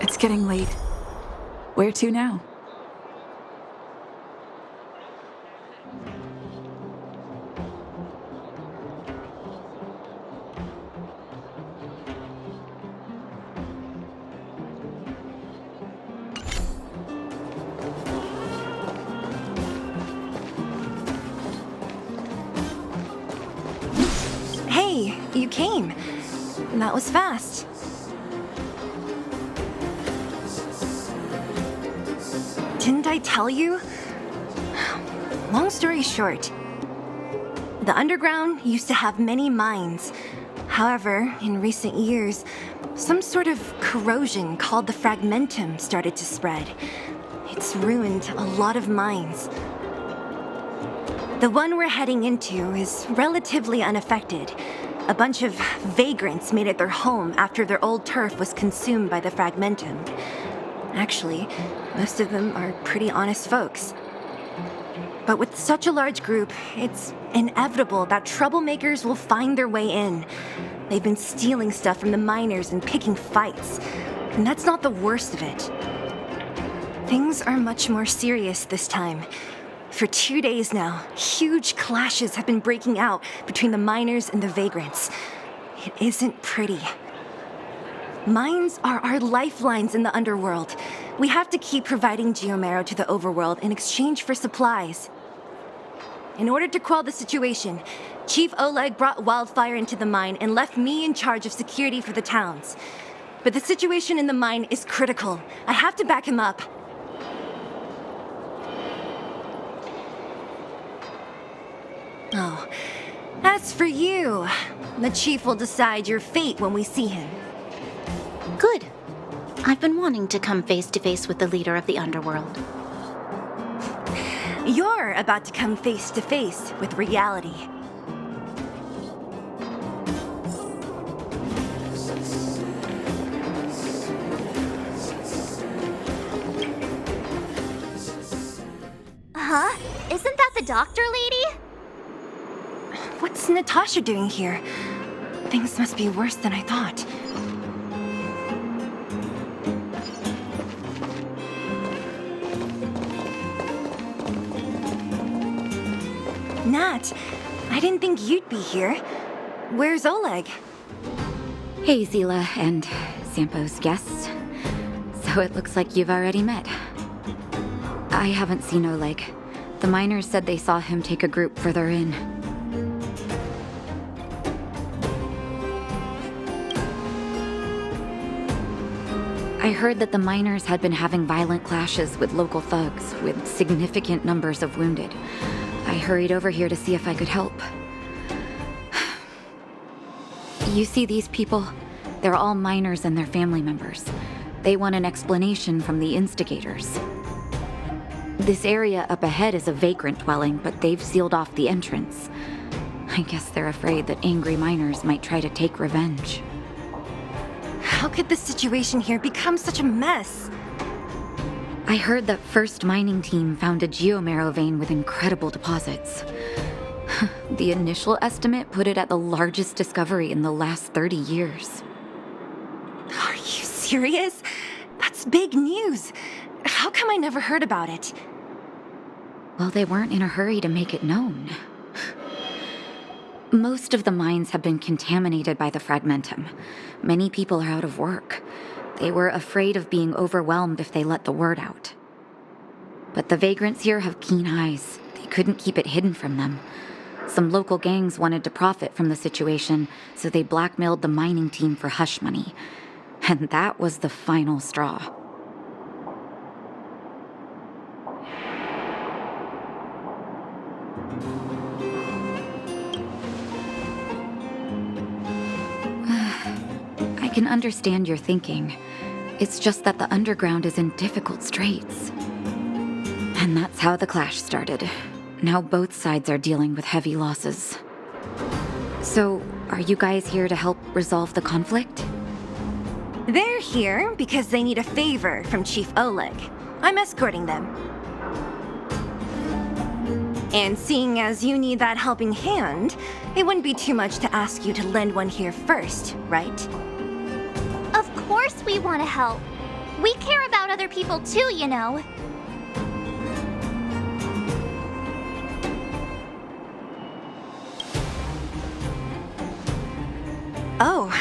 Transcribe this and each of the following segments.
It's getting late. Where to now? Hey, you came. That was fast. Didn't I tell you? Long story short, the underground used to have many mines. However, in recent years, some sort of corrosion called the fragmentum started to spread. It's ruined a lot of mines. The one we're heading into is relatively unaffected. A bunch of vagrants made it their home after their old turf was consumed by the fragmentum. Actually, most of them are pretty honest folks. But with such a large group, it's inevitable that troublemakers will find their way in. They've been stealing stuff from the miners and picking fights. And that's not the worst of it. Things are much more serious this time. For 2 days now, huge clashes have been breaking out between the miners and the vagrants. It isn't pretty. Mines are our lifelines in the underworld. We have to keep providing geomarrow to the overworld in exchange for supplies. In order to quell the situation, Chief Oleg brought wildfire into the mine and left me in charge of security for the towns. But the situation in the mine is critical. I have to back him up. Oh, as for you, the chief will decide your fate when we see him. Good. I've been wanting to come face to face with the leader of the underworld. You're about to come face to face with reality. Huh? Isn't that the doctor lady? What's Natasha doing here? Things must be worse than I thought. Nat, I didn't think you'd be here. Where's Oleg? Hey, Zila and Sampo's guests. So it looks like you've already met. I haven't seen Oleg. The miners said they saw him take a group further in. I heard that the miners had been having violent clashes with local thugs, with significant numbers of wounded. I hurried over here to see if I could help. You see these people? They're all miners and their family members. They want an explanation from the instigators. This area up ahead is a vagrant dwelling, but they've sealed off the entrance. I guess they're afraid that angry miners might try to take revenge. How could the situation here become such a mess? I heard that First Mining Team found a geomarrow vein with incredible deposits. The initial estimate put it at the largest discovery in the last 30 years. Are you serious? That's big news. How come I never heard about it? Well, they weren't in a hurry to make it known. Most of the mines have been contaminated by the fragmentum. Many people are out of work. They were afraid of being overwhelmed if they let the word out. But the vagrants here have keen eyes. They couldn't keep it hidden from them. Some local gangs wanted to profit from the situation, so they blackmailed the mining team for hush money. And that was the final straw. I can understand your thinking. It's just that the underground is in difficult straits. And that's how the clash started. Now both sides are dealing with heavy losses. So, are you guys here to help resolve the conflict? They're here because they need a favor from Chief Oleg. I'm escorting them. And seeing as you need that helping hand, it wouldn't be too much to ask you to lend one here first, right? Of course we want to help. We care about other people too, you know. Oh,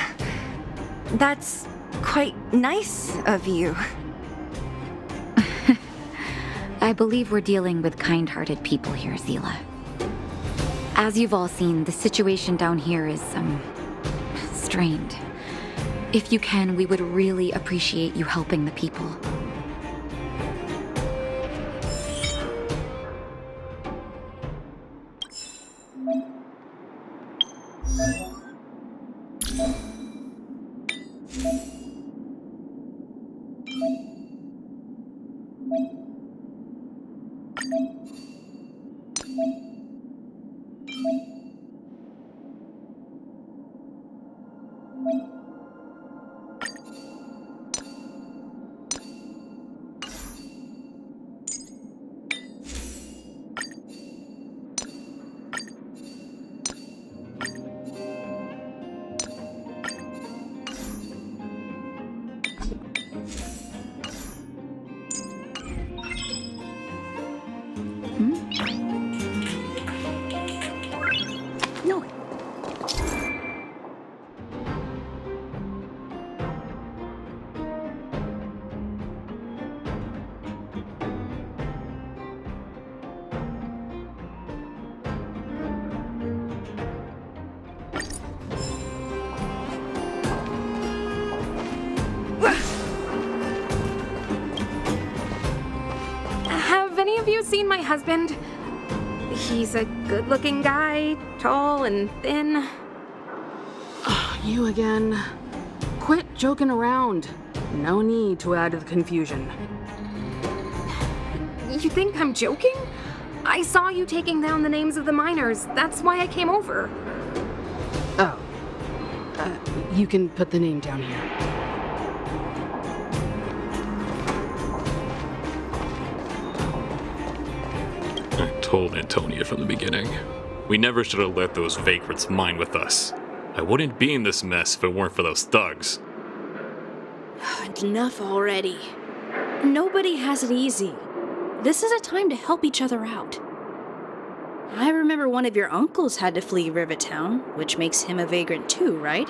that's quite nice of you. I believe we're dealing with kind-hearted people here, Zila. As you've all seen, the situation down here is, strained. If you can, we would really appreciate you helping the people. No. Have any of you seen my husband? He's a good-looking guy, tall and thin. You again. Quit joking around. No need to add to the confusion. You think I'm joking? I saw you taking down the names of the miners. That's why I came over. Oh. You can put the name down here. I told Antonia from the beginning. We never should have let those vagrants mine with us. I wouldn't be in this mess if it weren't for those thugs. Enough already. Nobody has it easy. This is a time to help each other out. I remember one of your uncles had to flee Rivertown, which makes him a vagrant too, right?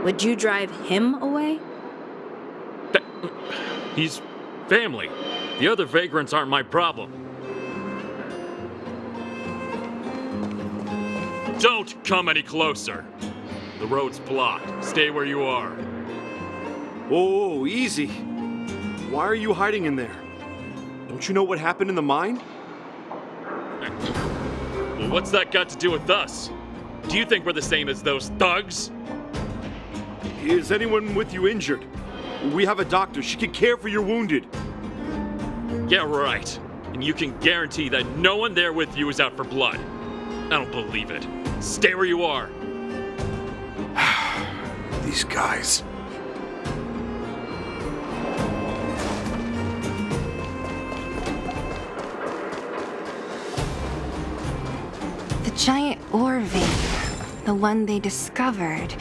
Would you drive him away? He's family. The other vagrants aren't my problem. Don't come any closer. The road's blocked. Stay where you are. Whoa, easy. Why are you hiding in there? Don't you know what happened in the mine? Well, what's that got to do with us? Do you think we're the same as those thugs? Is anyone with you injured? We have a doctor. She can care for your wounded. Yeah, right. And you can guarantee that no one there with you is out for blood. I don't believe it. Stay where you are. These guys. The giant ore vein, the one they discovered.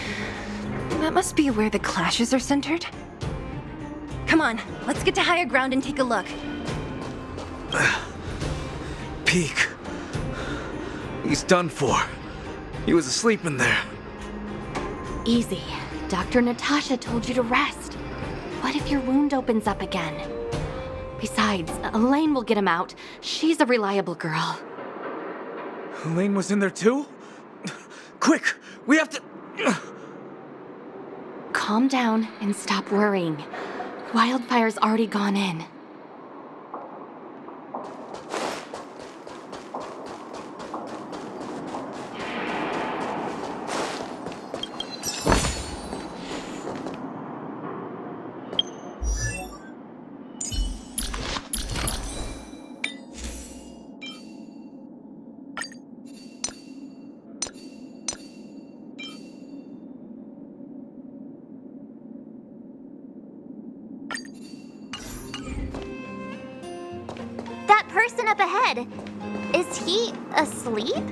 That must be where the clashes are centered. Come on, let's get to higher ground and take a look. Peak. He's done for. He was asleep in there. Easy. Dr. Natasha told you to rest. What if your wound opens up again? Besides, Elaine will get him out. She's a reliable girl. Elaine was in there too? Quick, we have to... Calm down and stop worrying. Wildfire's already gone in. That person up ahead. Is he asleep?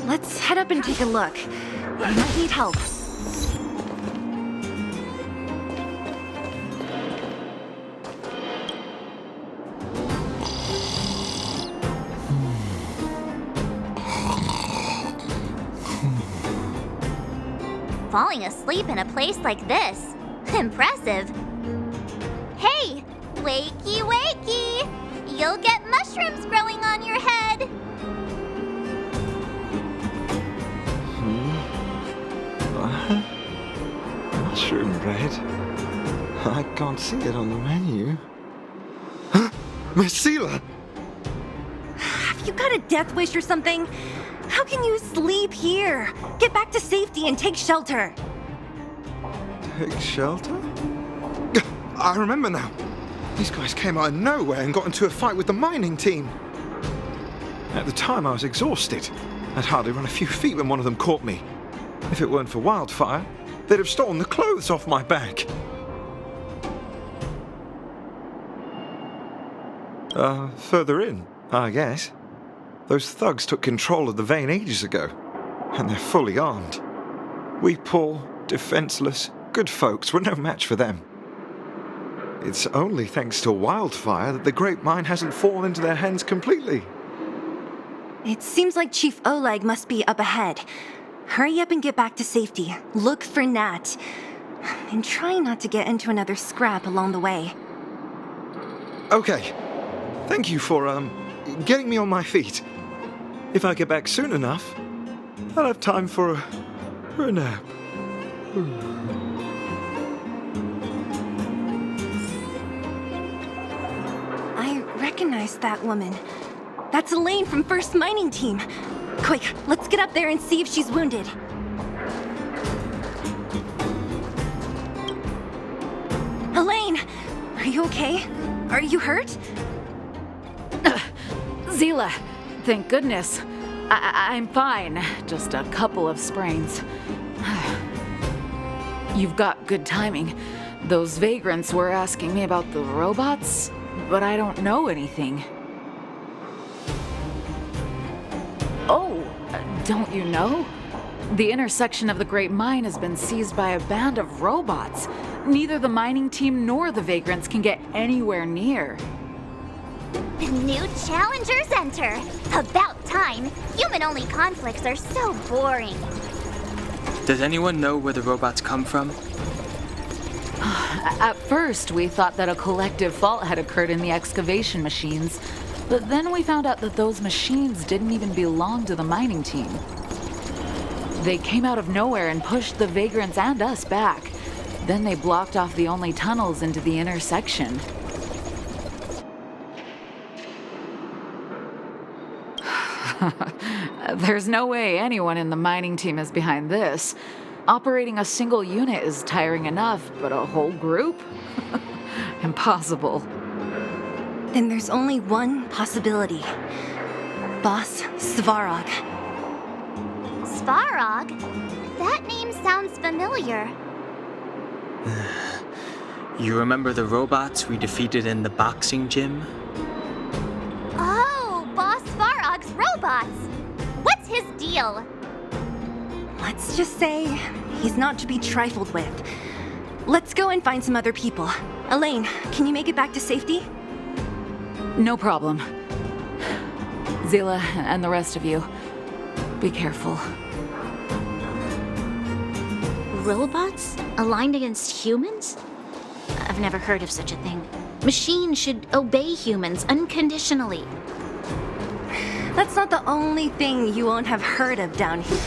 Let's head up and take a look. I might need help. Falling asleep in a place like this. Impressive. Hey, wakey wakey! You'll get mushrooms growing on your head. Mushroom bread? I can't see it on the menu. Huh? Marcela! Have you got a death wish or something? How can you sleep here? Get back to safety and take shelter. Take shelter? I remember now. These guys came out of nowhere and got into a fight with the mining team. At the time, I was exhausted. I'd hardly run a few feet when one of them caught me. If it weren't for Wildfire, they'd have stolen the clothes off my back. Further in, I guess. Those thugs took control of the vein ages ago, and they're fully armed. We poor, defenseless, good folks were no match for them. It's only thanks to Wildfire that the Great Mine hasn't fallen into their hands completely. It seems like Chief Oleg must be up ahead. Hurry up and get back to safety. Look for Nat. And try not to get into another scrap along the way. Okay. Thank you for, getting me on my feet. If I get back soon enough, I'll have time for a nap. I recognize that woman. That's Elaine from First Mining Team. Quick, let's get up there and see if she's wounded. Elaine, are you okay? Are you hurt? Zila, thank goodness. I'm fine. Just a couple of sprains. You've got good timing. Those vagrants were asking me about the robots, but I don't know anything. Oh, don't you know? The intersection of the Great Mine has been seized by a band of robots. Neither the mining team nor the vagrants can get anywhere near. New challengers enter. About time. Human-only conflicts are so boring. Does anyone know where the robots come from? At first, we thought that a collective fault had occurred in the excavation machines, but then we found out that those machines didn't even belong to the mining team. They came out of nowhere and pushed the vagrants and us back. Then they blocked off the only tunnels into the intersection. There's no way anyone in the mining team is behind this. Operating a single unit is tiring enough, but a whole group? Impossible. Then there's only one possibility. Boss Svarog. Svarog? That name sounds familiar. You remember the robots we defeated in the boxing gym? Oh, Boss Svarog's robots! What's his deal? Let's just say he's not to be trifled with. Let's go and find some other people. Elaine, can you make it back to safety? No problem. Zila and the rest of you, be careful. Robots? Aligned against humans? I've never heard of such a thing. Machines should obey humans unconditionally. That's not the only thing you won't have heard of down here.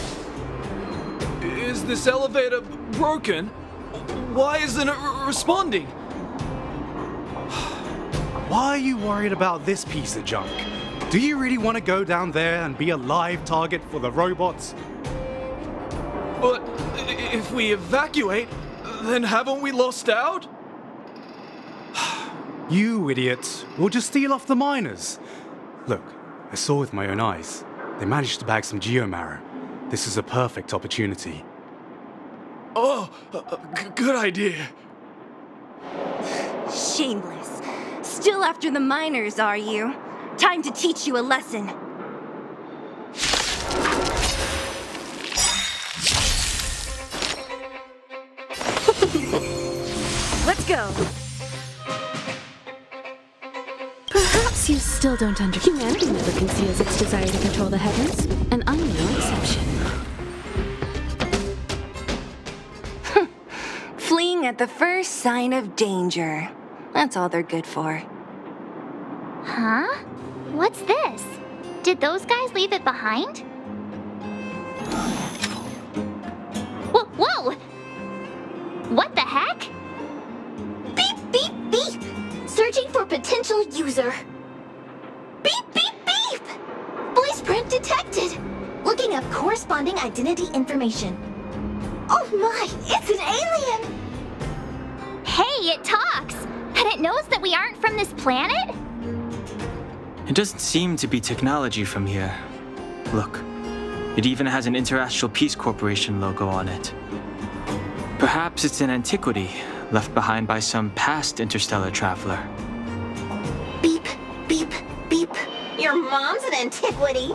Is this elevator broken? Why isn't it responding? Why are you worried about this piece of junk? Do you really want to go down there and be a live target for the robots? But if we evacuate, then haven't we lost out? You idiots. We'll just steal off the miners. Look, I saw with my own eyes. They managed to bag some geomarrow. This is a perfect opportunity. Oh, good idea. Shameless. Still after the miners, are you? Time to teach you a lesson. Let's go. Perhaps you still don't understand. Humanity never conceals its desire to control the heavens, and I'm no exception. Fleeing at the first sign of danger. That's all they're good for. Huh? What's this? Did those guys leave it behind? Whoa! Whoa! What the heck? Beep, beep, beep! Searching for potential user. Beep, beep, beep! Voice print detected. Looking up corresponding identity information. Oh my, it's an alien! Hey, it talks! And it knows that we aren't from this planet? It doesn't seem to be technology from here. Look, it even has an Interastral Peace Corporation logo on it. Perhaps it's an antiquity left behind by some past interstellar traveler. Beep, beep, beep. Your mom's an antiquity.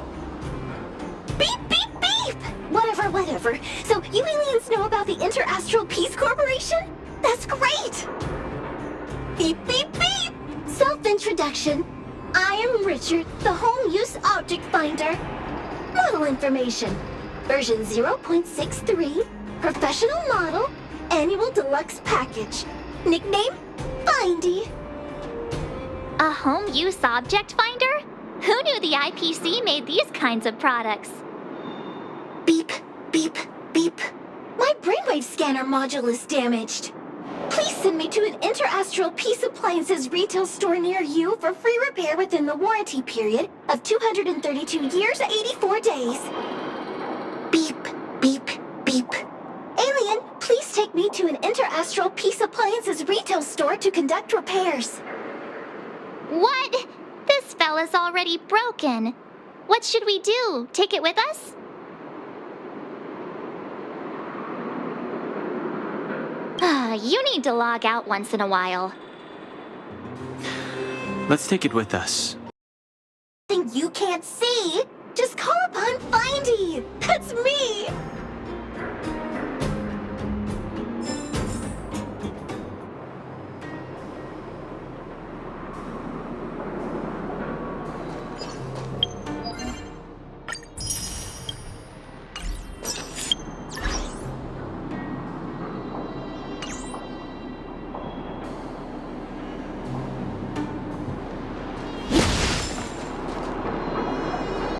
Beep, beep, beep! Whatever, whatever. So you aliens know about the Interastral Peace Corporation? That's great! Beep, beep, beep! Self-introduction. I am Richard, the Home Use Object Finder. Model information. Version 0.63. Professional model. Annual deluxe package. Nickname? Findy. A home use object finder? Who knew the IPC made these kinds of products? Beep, beep, beep. My brainwave scanner module is damaged. Please send me to an Interastral Peace Appliances retail store near you for free repair within the warranty period of 232 years, 84 days. Beep, beep, beep. Alien, please take me to an Interastral Peace Appliances retail store to conduct repairs. What? This fella's already broken. What should we do? Take it with us? You need to log out once in a while. Let's take it with us. Thing you can't see.